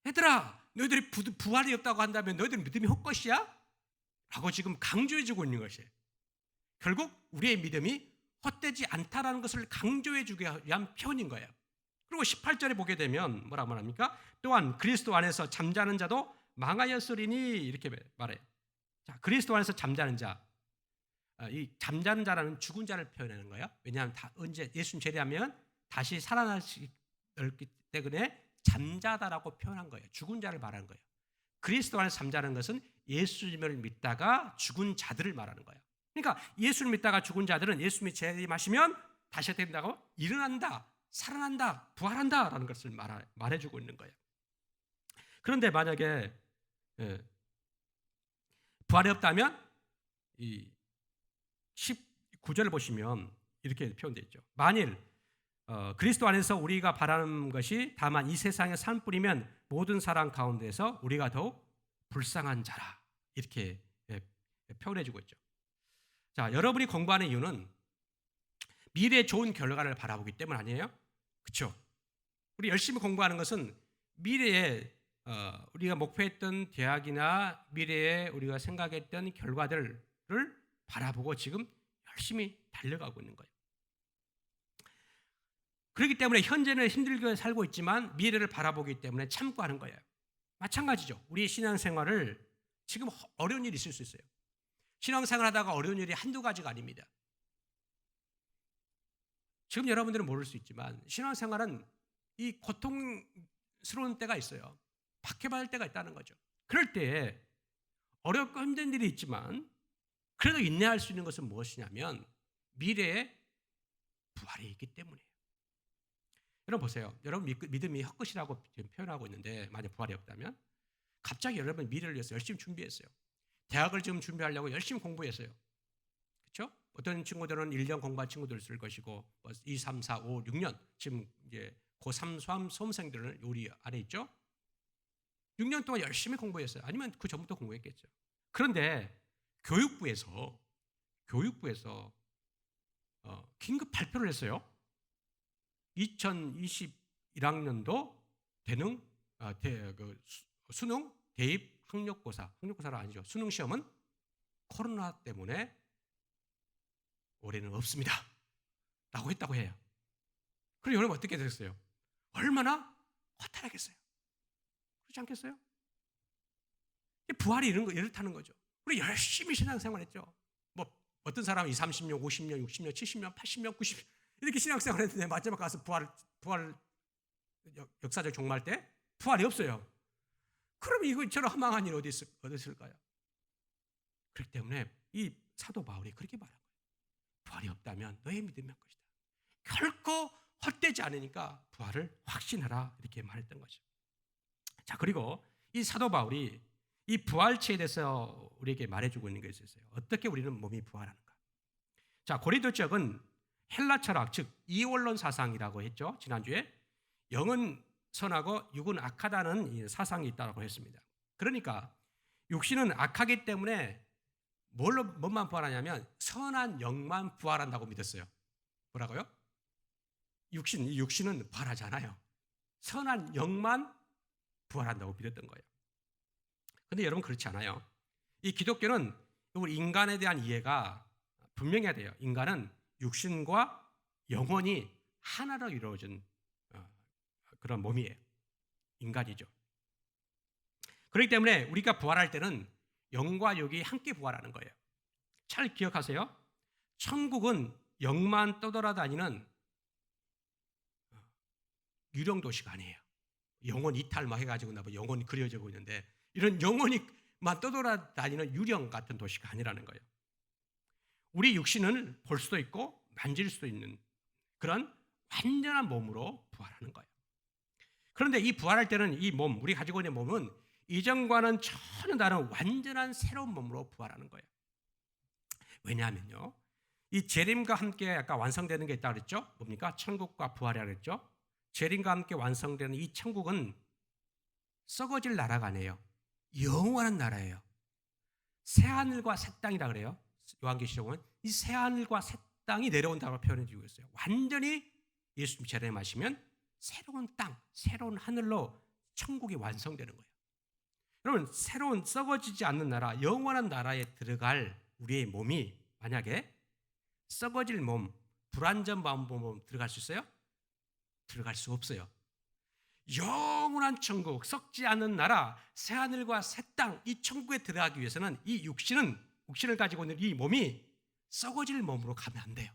Speaker 1: 얘들아, 너희들이 부활이 없다고 한다면 너희들 믿음이 헛것이야? 라고 지금 강조해주고 있는 것이에요. 결국 우리의 믿음이 헛되지 않다라는 것을 강조해주기 위한 표현인 거예요. 그리고 18절에 보게 되면 뭐라고 말합니까? 또한 그리스도 안에서 잠자는 자도 망하였으리니 이렇게 말해요. 자, 그리스도 안에서 잠자는 자, 이 잠자는 자라는 죽은 자를 표현하는 거예요. 왜냐하면 언제 예수님 제대하면 다시 살아나시기 때문에 잠자다라고 표현한 거예요. 죽은 자를 말하는 거예요. 그리스도 안에서 잠자는 것은 예수님을 믿다가 죽은 자들을 말하는 거예요. 그러니까 예수를 믿다가 죽은 자들은 예수님이 재림하시면 다시 어떻게 된다고? 일어난다, 살아난다, 부활한다라는 것을 말해주고 있는 거예요. 그런데 만약에 부활이 없다면 이 19절을 보시면 이렇게 표현되어 있죠. 만일 그리스도 안에서 우리가 바라는 것이 다만 이 세상의 산뿐이면 모든 사람 가운데서 우리가 더욱 불쌍한 자라 이렇게 표현해주고 있죠. 자, 여러분이 공부하는 이유는 미래의 좋은 결과를 바라보기 때문 아니에요? 그렇죠? 우리 열심히 공부하는 것은 미래에 우리가 목표했던 대학이나 미래에 우리가 생각했던 결과들을 바라보고 지금 열심히 달려가고 있는 거예요. 그렇기 때문에 현재는 힘들게 살고 있지만 미래를 바라보기 때문에 참고하는 거예요. 마찬가지죠. 우리 신앙생활을 지금 어려운 일이 있을 수 있어요. 신앙생활 하다가 어려운 일이 한두 가지가 아닙니다. 지금 여러분들은 모를 수 있지만 신앙생활은 이 고통스러운 때가 있어요. 박해받을 때가 있다는 거죠. 그럴 때 어렵고 힘든 일이 있지만 그래도 인내할 수 있는 것은 무엇이냐면 미래에 부활이 있기 때문이에요. 여러분 보세요. 여러분 믿음이 헛것이라고 지금 표현하고 있는데 만약 부활이 없다면 갑자기 여러분 미래를 위해서 열심히 준비했어요. 대학을 지금 준비하려고 열심히 공부했어요. 그렇죠? 어떤 친구들은 1년 공부한 친구들 있을 것이고 2, 3, 4, 5, 6년 지금 이제 고3 수험생들은 우리 안에 있죠? 6년 동안 열심히 공부했어요. 아니면 그 전부터 공부했겠죠. 그런데 교육부에서 긴급 발표를 했어요. 2021학년도 수능 대입 학력고사가 아니죠. 수능 시험은 코로나 때문에 올해는 없습니다. 라고 했다고 해요. 그럼 여러분 어떻게 됐어요? 얼마나 허탈하겠어요? 그렇지 않겠어요? 부활이 이렇다는 거죠. 우리 열심히 신앙생활했죠. 뭐 어떤 사람은 20, 30년, 50년, 60년, 70년, 80년, 90년 이렇게 신앙생활했는데 마지막 가서 부활 역사적 종말 때 부활이 없어요. 그럼 이거처럼 허망한 일이 어디 있을까요? 그렇기 때문에 이 사도 바울이 그렇게 말한 거예요. 부활이 없다면 너의 믿음이 할 것이다. 결코 헛되지 않으니까 부활을 확신하라 이렇게 말했던 거죠. 자, 그리고 이 사도 바울이 이 부활체에 대해서 우리에게 말해주고 있는 게 있어요. 어떻게 우리는 몸이 부활하는가? 자, 고린도 지역은 헬라 철학, 즉 이원론 사상이라고 했죠. 지난주에 영은 선하고 육은 악하다는 사상이 있다고 했습니다. 그러니까 육신은 악하기 때문에 뭐만 부활하냐면 선한 영만 부활한다고 믿었어요. 뭐라고요? 육신은 부활하지 않아요. 선한 영만 부활한다고 믿었던 거예요. 근데 여러분 그렇지 않아요. 이 기독교는 우리 인간에 대한 이해가 분명해야 돼요. 인간은 육신과 영혼이 하나로 이루어진 그런 몸이에요. 인간이죠. 그렇기 때문에 우리가 부활할 때는 영과 육이 함께 부활하는 거예요. 잘 기억하세요. 천국은 영만 떠돌아다니는 유령 도시가 아니에요. 영혼 이탈만 해가지고 영혼이 그려지고 있는데 이런 영혼이만 떠돌아다니는 유령 같은 도시가 아니라는 거예요. 우리 육신을 볼 수도 있고 만질 수도 있는 그런 완전한 몸으로 부활하는 거예요. 그런데 이 부활할 때는 이 몸, 우리 가지고 있는 몸은 이전과는 전혀 다른 완전한 새로운 몸으로 부활하는 거예요. 왜냐하면요, 이 재림과 함께 아까 완성되는 게 있다고 그랬죠? 뭡니까? 천국과 부활이라고 그랬죠? 재림과 함께 완성되는 이 천국은 썩어질 나라가 아니에요. 영원한 나라예요. 새하늘과 새 땅이라 그래요. 요한계시록은 이 새하늘과 새 땅이 내려온다고 표현해 주고 있어요. 완전히 예수님 재림하시면 새로운 땅, 새로운 하늘로 천국이 완성되는 거예요. 여러분, 새로운 썩어지지 않는 나라, 영원한 나라에 들어갈 우리의 몸이 만약에 썩어질 몸, 불완전한 몸으로 들어갈 수 있어요? 들어갈 수 없어요. 영원한 천국, 썩지 않는 나라, 새하늘과 새 땅, 이 천국에 들어가기 위해서는 이 육신을 가지고 있는 이 몸이 썩어질 몸으로 가면 안 돼요.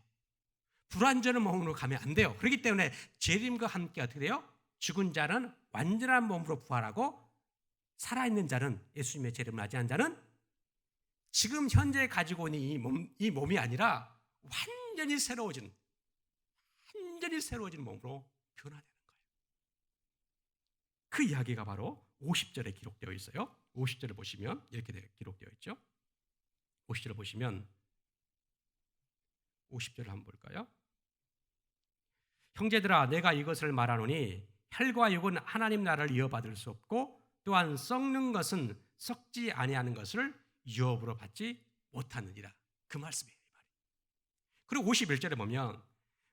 Speaker 1: 불완전한 몸으로 가면 안 돼요. 그렇기 때문에 재림과 함께 어떻게 돼요? 죽은 자는 완전한 몸으로 부활하고 살아있는 자는, 예수님의 재림을 맞이한 자는 지금 현재 가지고 있는 이 몸이 아니라 완전히 새로워진 몸으로 변화되는 거예요. 그 이야기가 바로 50절에 기록되어 있어요. 50절을 보시면 이렇게 기록되어 있죠. 50절을 보시면 50절을 한번 볼까요? 형제들아, 내가 이것을 말하노니 혈과 육은 하나님 나라를 이어받을 수 없고 또한 썩는 것은 썩지 아니하는 것을 유업으로 받지 못하느니라. 그 말씀이에요. 그리고 51절에 보면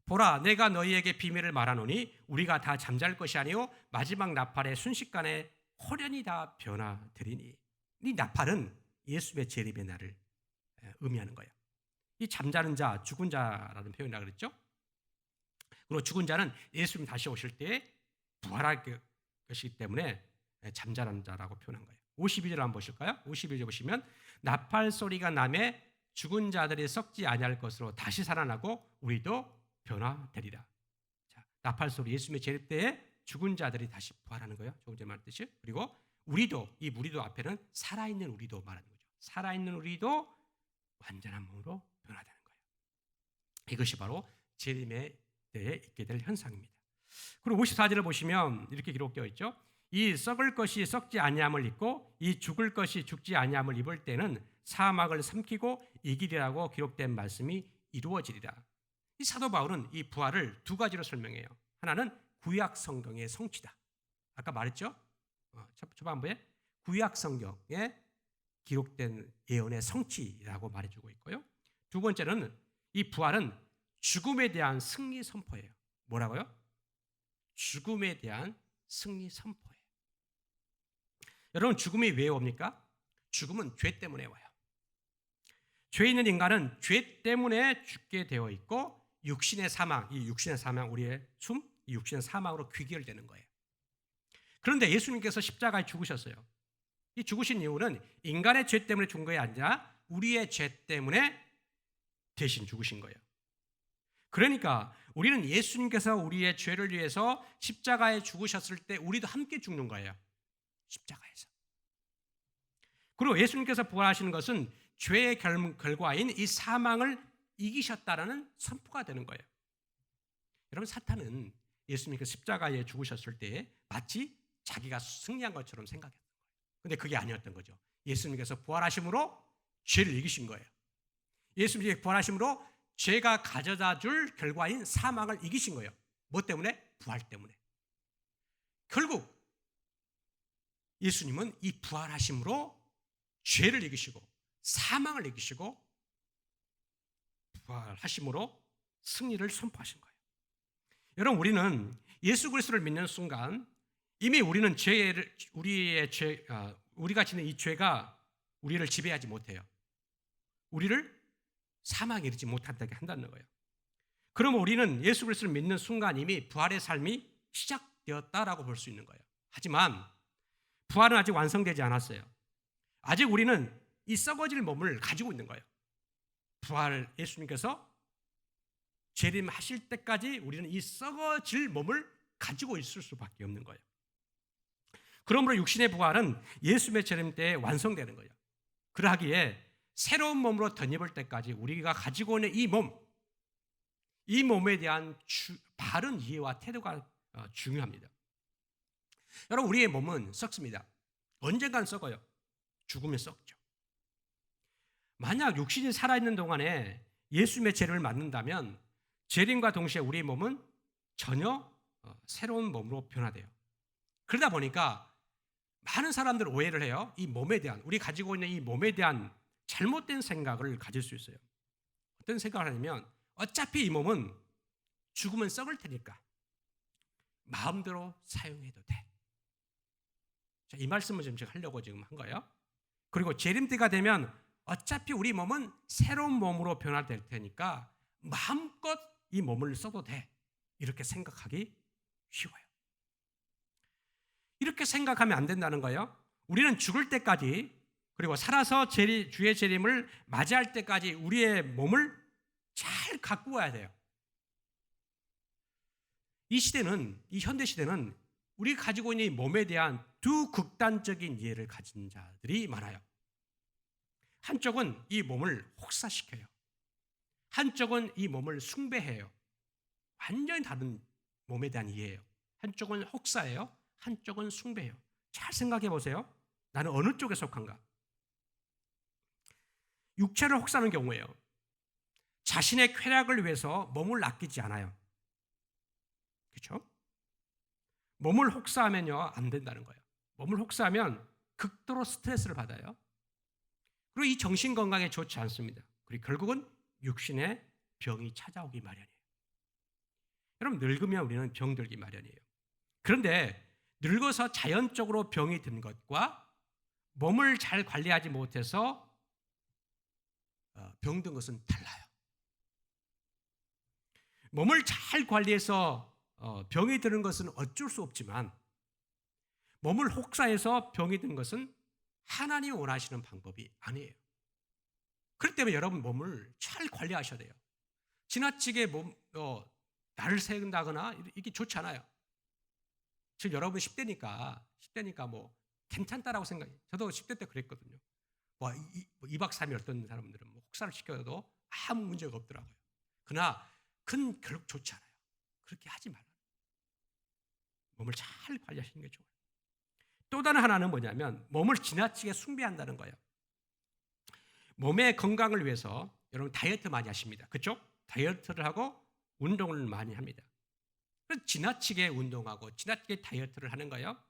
Speaker 1: 보라, 내가 너희에게 비밀을 말하노니 우리가 다 잠잘 것이 아니요 마지막 나팔의 순식간에 호련히 다 변화되리니. 이 나팔은 예수의 재림의 날을 의미하는 거예요. 이 잠자는 자, 죽은 자라는 표현이라고 그랬죠. 그리고 죽은 자는 예수님 다시 오실 때 부활할 것이기 때문에 잠자는 자라고 표현한 거예요. 52절 한번 보실까요? 52절 보시면 나팔 소리가 나매 죽은 자들이 썩지 아니할 것으로 다시 살아나고 우리도 변화되리라. 자, 나팔 소리, 예수님의 재림 때에 죽은 자들이 다시 부활하는 거예요. 조금 전에 말했듯이. 그리고 우리도, 이 우리도 앞에는 살아있는 우리도 말하는 거죠. 살아있는 우리도 완전한 몸으로 변화되는 거예요. 이것이 바로 재림의 때에 있게 될 현상입니다. 그리고 54절을 보시면 이렇게 기록되어 있죠. 이 썩을 것이 썩지 아니함을 입고 이 죽을 것이 죽지 아니함을 입을 때는 사막을 삼키고 이기리라고 기록된 말씀이 이루어지리라. 이 사도 바울은 이 부활을 두 가지로 설명해요. 하나는 구약 성경의 성취다. 아까 말했죠? 초반부에 구약 성경에 기록된 예언의 성취라고 말해주고 있고요. 두 번째는 이 부활은 죽음에 대한 승리 선포예요. 뭐라고요? 죽음에 대한 승리 선포예요. 여러분, 죽음이 왜 옵니까? 죽음은 죄 때문에 와요. 죄 있는 인간은 죄 때문에 죽게 되어 있고 육신의 사망, 이 육신의 사망, 우리의 숨, 이 육신의 사망으로 귀결되는 거예요. 그런데 예수님께서 십자가에 죽으셨어요. 이 죽으신 이유는 인간의 죄 때문에 죽은 것이 아니라 우리의 죄 때문에 대신 죽으신 거예요. 그러니까 우리는 예수님께서 우리의 죄를 위해서 십자가에 죽으셨을 때 우리도 함께 죽는 거예요. 십자가에서. 그리고 예수님께서 부활하시는 것은 죄의 결과인 이 사망을 이기셨다라는 선포가 되는 거예요. 여러분, 사탄은 예수님께서 십자가에 죽으셨을 때 마치 자기가 승리한 것처럼 생각했던 거예요. 근데 그게 아니었던 거죠. 예수님께서 부활하심으로 죄를 이기신 거예요. 예수님께서 부활하심으로 죄가 가져다 줄 결과인 사망을 이기신 거예요. 뭐 때문에? 부활 때문에. 결국 예수님은 이 부활하심으로 죄를 이기시고 사망을 이기시고 부활하심으로 승리를 선포하신 거예요. 여러분, 우리는 예수 그리스도를 믿는 순간 이미 우리는 우리가 지는 이 죄가 우리를 지배하지 못해요. 우리를 사망에 이르지 못하게 한다는 거예요. 그러면 우리는 예수 그리스도를 믿는 순간 이미 부활의 삶이 시작되었다라고 볼 수 있는 거예요. 하지만 부활은 아직 완성되지 않았어요. 아직 우리는 이 썩어질 몸을 가지고 있는 거예요. 부활 예수님께서 재림하실 때까지 우리는 이 썩어질 몸을 가지고 있을 수밖에 없는 거예요. 그러므로 육신의 부활은 예수님의 재림 때에 완성되는 거예요. 그러하기에 새로운 몸으로 덧입을 때까지 우리가 가지고 있는 이 몸에 대한 바른 이해와 태도가 중요합니다. 여러분, 우리의 몸은 썩습니다. 언젠간 썩어요. 죽으면 썩죠. 만약 육신이 살아있는 동안에 예수님의 재림을 맞는다면 재림과 동시에 우리의 몸은 전혀 새로운 몸으로 변화돼요. 그러다 보니까 많은 사람들 오해를 해요. 이 몸에 대한, 우리 가지고 있는 이 몸에 대한 잘못된 생각을 가질 수 있어요. 어떤 생각을 하냐면 어차피 이 몸은 죽으면 썩을 테니까 마음대로 사용해도 돼. 자, 이 말씀을 지금 제가 하려고 지금 한 거예요. 그리고 재림 때가 되면 어차피 우리 몸은 새로운 몸으로 변화될 테니까 마음껏 이 몸을 써도 돼. 이렇게 생각하기 쉬워요. 이렇게 생각하면 안 된다는 거예요. 우리는 죽을 때까지, 그리고 살아서 주의 재림을 맞이할 때까지 우리의 몸을 잘 갖고 와야 돼요. 이 현대 시대는 우리가 가지고 있는 이 몸에 대한 두 극단적인 이해를 가진 자들이 많아요. 한쪽은 이 몸을 혹사시켜요. 한쪽은 이 몸을 숭배해요. 완전히 다른 몸에 대한 이해예요. 한쪽은 혹사해요. 한쪽은 숭배해요. 잘 생각해 보세요. 나는 어느 쪽에 속한가? 육체를 혹사하는 경우에요. 자신의 쾌락을 위해서 몸을 아끼지 않아요. 그렇죠? 몸을 혹사하면요, 안 된다는 거예요. 몸을 혹사하면 극도로 스트레스를 받아요. 그리고 이 정신 건강에 좋지 않습니다. 그리고 결국은 육신의 병이 찾아오기 마련이에요. 여러분, 늙으면 우리는 병들기 마련이에요. 그런데 늙어서 자연적으로 병이 든 것과 몸을 잘 관리하지 못해서 병든 것은 달라요. 몸을 잘 관리해서 병이 드는 것은 어쩔 수 없지만 몸을 혹사해서 병이 든 것은 하나님이 원하시는 방법이 아니에요. 그렇기 때문에 여러분 몸을 잘 관리하셔야 돼요. 지나치게 날을 새긴다거나 이게 좋지 않아요. 지금 여러분 10대니까 뭐 괜찮다라고 생각해요. 저도 10대 때 그랬거든요. 2박 3일 어떤 사람들은 혹사를 시켜도 아무 문제가 없더라고요. 그러나 그건 결국 좋지 않아요. 그렇게 하지 말아요. 몸을 잘 관리하시는 게 좋아요. 또 다른 하나는 뭐냐면 몸을 지나치게 숭배한다는 거예요. 몸의 건강을 위해서 여러분 다이어트 많이 하십니다. 그렇죠? 다이어트를 하고 운동을 많이 합니다. 그래서 지나치게 운동하고 지나치게 다이어트를 하는 거예요.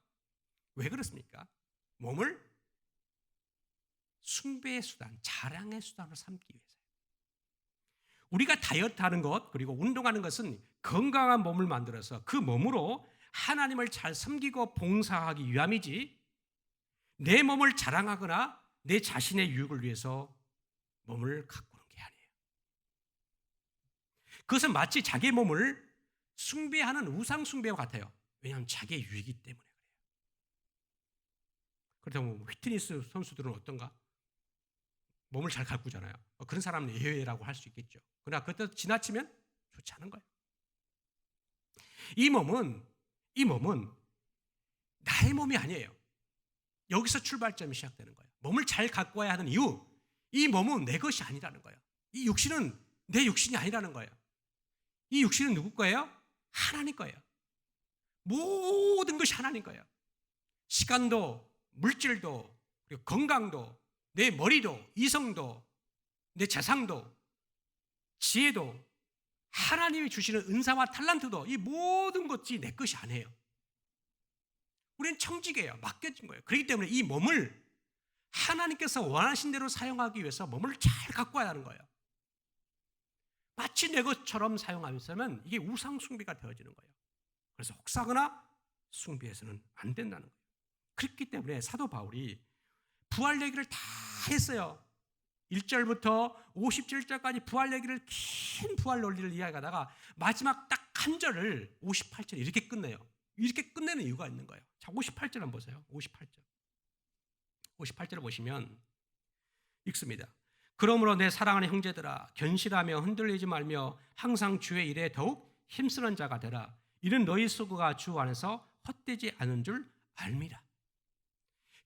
Speaker 1: 왜 그렇습니까? 몸을 숭배의 수단, 자랑의 수단으로 삼기 위해서요. 우리가 다이어트하는 것 그리고 운동하는 것은 건강한 몸을 만들어서 그 몸으로 하나님을 잘 섬기고 봉사하기 위함이지 내 몸을 자랑하거나 내 자신의 유익을 위해서 몸을 가꾸는 게 아니에요. 그것은 마치 자기 몸을 숭배하는 우상 숭배와 같아요. 왜냐하면 자기의 유익이기 때문에 그래요. 그렇다면 피트니스 선수들은 어떤가? 몸을 잘 가꾸잖아요. 그런 사람은 예외라고 할 수 있겠죠. 그러나 그것도 지나치면 좋지 않은 거예요. 이 몸은 나의 몸이 아니에요. 여기서 출발점이 시작되는 거예요. 몸을 잘 가꿔야 하는 이유, 이 몸은 내 것이 아니라는 거예요. 이 육신은 내 육신이 아니라는 거예요. 이 육신은 누구 거예요? 하나님 거예요. 모든 것이 하나님 거예요. 시간도, 물질도, 그리고 건강도, 내 머리도, 이성도, 내 재상도, 지혜도, 하나님이 주시는 은사와 탤런트도 이 모든 것이 내 것이 아니에요. 우리는 청지기예요. 맡겨진 거예요. 그렇기 때문에 이 몸을 하나님께서 원하신 대로 사용하기 위해서 몸을 잘 가꿔야 하는 거예요. 마치 내 것처럼 사용하면서는 이게 우상 숭배가 되어지는 거예요. 그래서 혹사하거나 숭배해서는 안 된다는 거예요. 그렇기 때문에 사도 바울이 부활 얘기를 다 했어요. 1절부터 57절까지 부활 얘기를 긴 부활 논리를 이야기하다가 마지막 딱 한 절을 58절 이렇게 끝내요. 이렇게 끝내는 이유가 있는 거예요. 자, 58절 한번 보세요. 58절. 58절을 보시면 읽습니다. 그러므로 내 사랑하는 형제들아 견실하며 흔들리지 말며 항상 주의 일에 더욱 힘쓰는 자가 되라. 이는 너희 수고가 주 안에서 헛되지 않은 줄 알미라.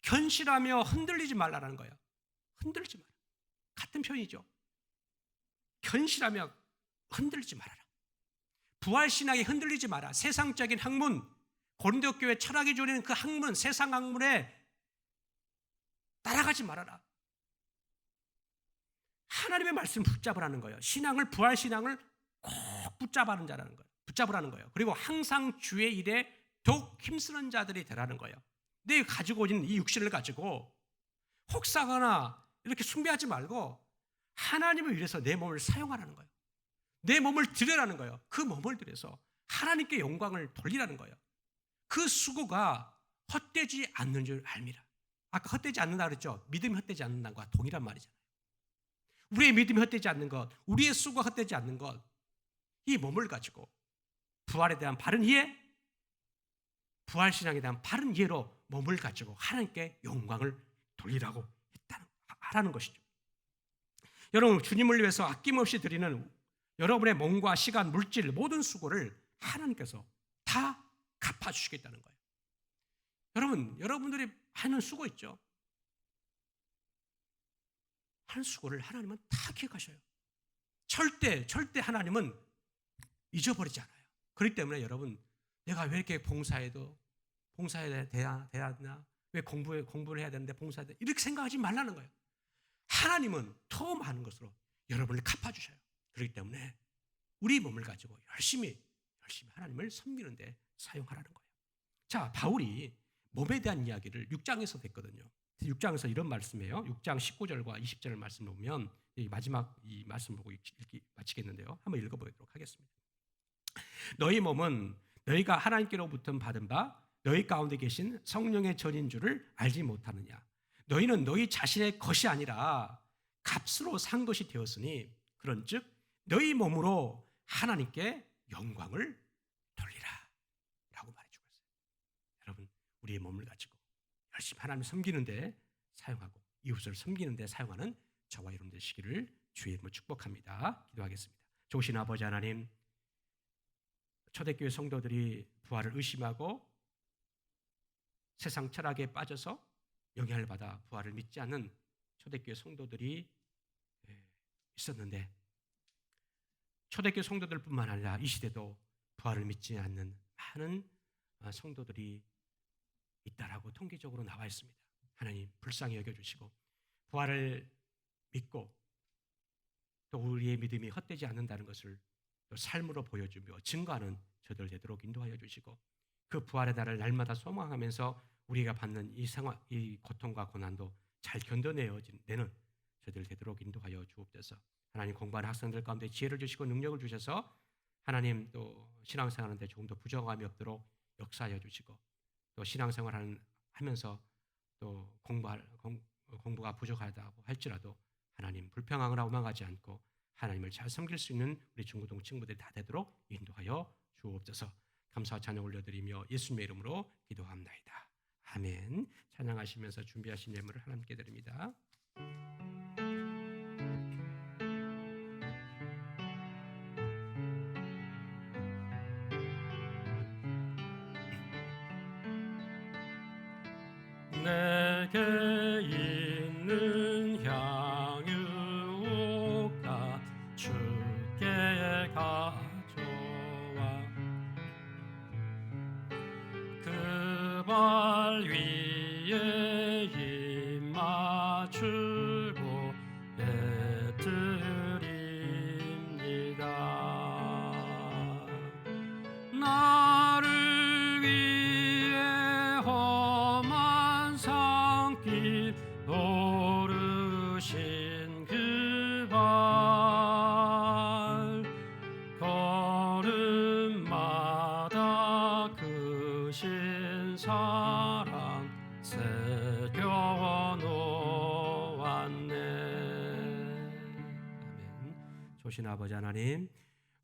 Speaker 1: 견실하며 흔들리지 말라라는 거예요. 흔들리지 마라. 같은 표현이죠. 견실하며 흔들리지 말아라. 부활신학에 흔들리지 마라. 세상적인 학문, 고린도 교회 철학이 주는 그 학문, 세상 학문에 따라가지 말아라. 하나님의 말씀을 붙잡으라는 거예요. 신앙을, 부활신앙을 꼭 붙잡으라는 거예요. 그리고 항상 주의 일에 더욱 힘쓰는 자들이 되라는 거예요. 내 가지고 있는 이 육신을 가지고 혹사거나 이렇게 숭배하지 말고 하나님을 위해서 내 몸을 사용하라는 거예요. 내 몸을 드리라는 거예요. 그 몸을 들여서 하나님께 영광을 돌리라는 거예요. 그 수고가 헛되지 않는 줄 알미라. 아까 헛되지 않는다 그랬죠? 믿음이 헛되지 않는다는 것과 동일한 말이잖아요. 우리의 믿음이 헛되지 않는 것, 우리의 수고가 헛되지 않는 것, 이 몸을 가지고 부활에 대한 바른 이해, 부활신앙에 대한 바른 이해로 몸을 가지고 하나님께 영광을 돌리라고 하라는 것이죠. 여러분, 주님을 위해서 아낌없이 드리는 여러분의 몸과 시간, 물질, 모든 수고를 하나님께서 다 갚아주시겠다는 거예요. 여러분, 여러분들이 하는 수고 있죠? 하는 수고를 하나님은 다 기억하셔요. 절대 하나님은 잊어버리지 않아요. 그렇기 때문에 여러분, 내가 왜 이렇게 봉사해야 되나? 왜 공부를 해야 되는데 봉사해야 되나? 이렇게 생각하지 말라는 거예요. 하나님은 더 많은 것으로 여러분을 갚아주셔요. 그렇기 때문에 우리 몸을 가지고 열심히 하나님을 섬기는 데 사용하라는 거예요. 자, 바울이 몸에 대한 이야기를 6장에서 했거든요. 6장에서 이런 말씀이에요. 6장 19절과 20절 말씀을 보면 마지막 이 말씀 보고 읽기 마치겠는데요. 한번 읽어보도록 하겠습니다. 너희 몸은 너희가 하나님께로부터 받은 바 너희 가운데 계신 성령의 전인 줄을 알지 못하느냐. 너희는 너희 자신의 것이 아니라 값으로 산 것이 되었으니 그런즉 너희 몸으로 하나님께 영광을 돌리라 라고 말해주고 있어요. 여러분, 우리의 몸을 가지고 열심히 하나님을 섬기는 데 사용하고 이웃을 섬기는 데 사용하는 저와 여러분 되시기를 주의 이름으로 축복합니다. 기도하겠습니다. 좋으신 아버지 하나님, 초대교회 성도들이 부활을 의심하고 세상 철학에 빠져서 영향을 받아 부활을 믿지 않는 초대교회 성도들이 있었는데 초대교회 성도들뿐만 아니라 이 시대도 부활을 믿지 않는 많은 성도들이 있다라고 통계적으로 나와 있습니다. 하나님, 불쌍히 여겨주시고 부활을 믿고 또 우리의 믿음이 헛되지 않는다는 것을 또 삶으로 보여주며 증거하는 저들 되도록 인도하여 주시고 그 부활의 날을 날마다 소망하면서 우리가 받는 이 고통과 고난도 잘 견뎌내는 저들 되도록 인도하여 주옵소서. 하나님, 공부하는 학생들 가운데 지혜를 주시고 능력을 주셔서 하나님 또 신앙생활하는데 조금 더 부정함이 없도록 역사하여 주시고 또 신앙생활 하면서 또 공부가 부족하다고 할지라도 하나님 불평하거나 오망하지 않고 하나님을 잘 섬길 수 있는 우리 중고등 친구들이 다 되도록 인도하여 주옵소서. 감사와 찬양 올려드리며 예수님의 이름으로 기도합나이다. 아멘. 찬양하시면서 준비하신 예물을 하나님께 드립니다. 내게 있는 향유가 주께 가져와 그 발 위에 입 맞추고 배드립니다. 나를 위해 험한 산길 오르신 그 발 걸음마다 크신 사랑 새겨 놓았네. 보신 아버지 하나님,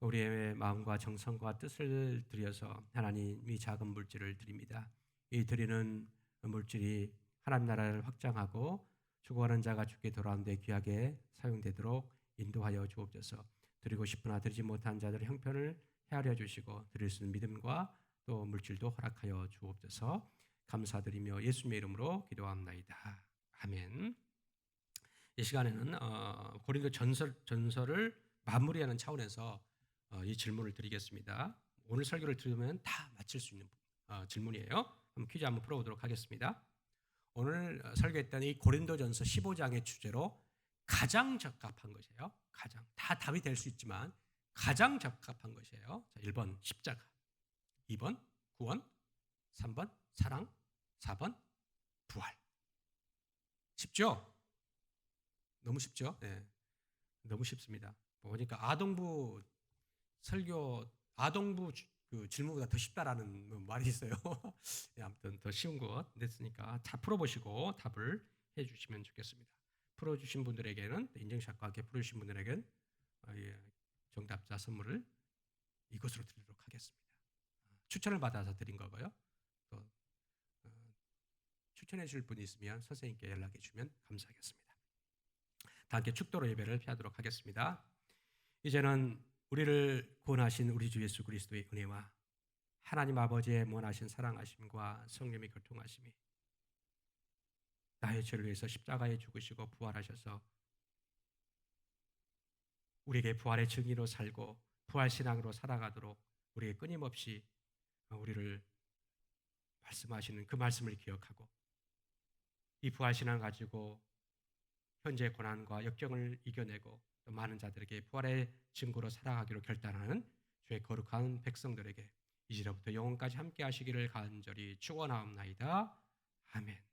Speaker 1: 우리의 마음과 정성과 뜻을 들여서 하나님 이 작은 물질을 드립니다. 이 드리는 물질이 하나님 나라를 확장하고 죽어가는 자가 죽게 돌아온 데 귀하게 사용되도록 인도하여 주옵소서. 드리고 싶으나 드리지 못한 자들의 형편을 헤아려 주시고 드릴 수 있는 믿음과 또 물질도 허락하여 주옵소서. 감사드리며 예수님의 이름으로 기도합나이다. 아멘. 이 시간에는 고린도 전설을 마무리하는 차원에서 이 질문을 드리겠습니다. 오늘 설교를 들으면 다 맞힐 수 있는 질문이에요. 한번 퀴즈 한번 풀어보도록 하겠습니다. 오늘 설교했던 이 고린도전서 15장의 주제로 가장 적합한 것이에요. 가장 다 답이 될 수 있지만 가장 적합한 것이에요. 자, 1번 십자가, 2번 구원, 3번 사랑, 4번 부활. 쉽죠? 너무 쉽죠? 네, 너무 쉽습니다. 보니까 아동부 설교, 아동부 그 질문보다 더 쉽다라는 말이 있어요. 네, 아무튼 더 쉬운 것 냈으니까 다 풀어보시고 답을 해주시면 좋겠습니다. 풀어주신 분들에게는 인증샷과 함께 풀어주신 분들에게는 정답자 선물을 이것으로 드리도록 하겠습니다. 추천을 받아서 드린 거고요. 또 추천해 주실 분이 있으면 선생님께 연락해 주면 감사하겠습니다. 다 함께 축도로 예배를 피하도록 하겠습니다. 이제는 우리를 구원하신 우리 주 예수 그리스도의 은혜와 하나님 아버지의 무한하신 사랑하심과 성령의 교통하심이 나의 죄를 위해서 십자가에 죽으시고 부활하셔서 우리에게 부활의 증인으로 살고 부활신앙으로 살아가도록 우리에게 끊임없이 우리를 말씀하시는 그 말씀을 기억하고 이 부활신앙을 가지고 현재 고난과 역경을 이겨내고 또 많은 자들에게 부활의 증거로 살아가기로 결단하는 주의 거룩한 백성들에게 이제로부터 영원까지 함께 하시기를 간절히 축원하옵나이다. 아멘.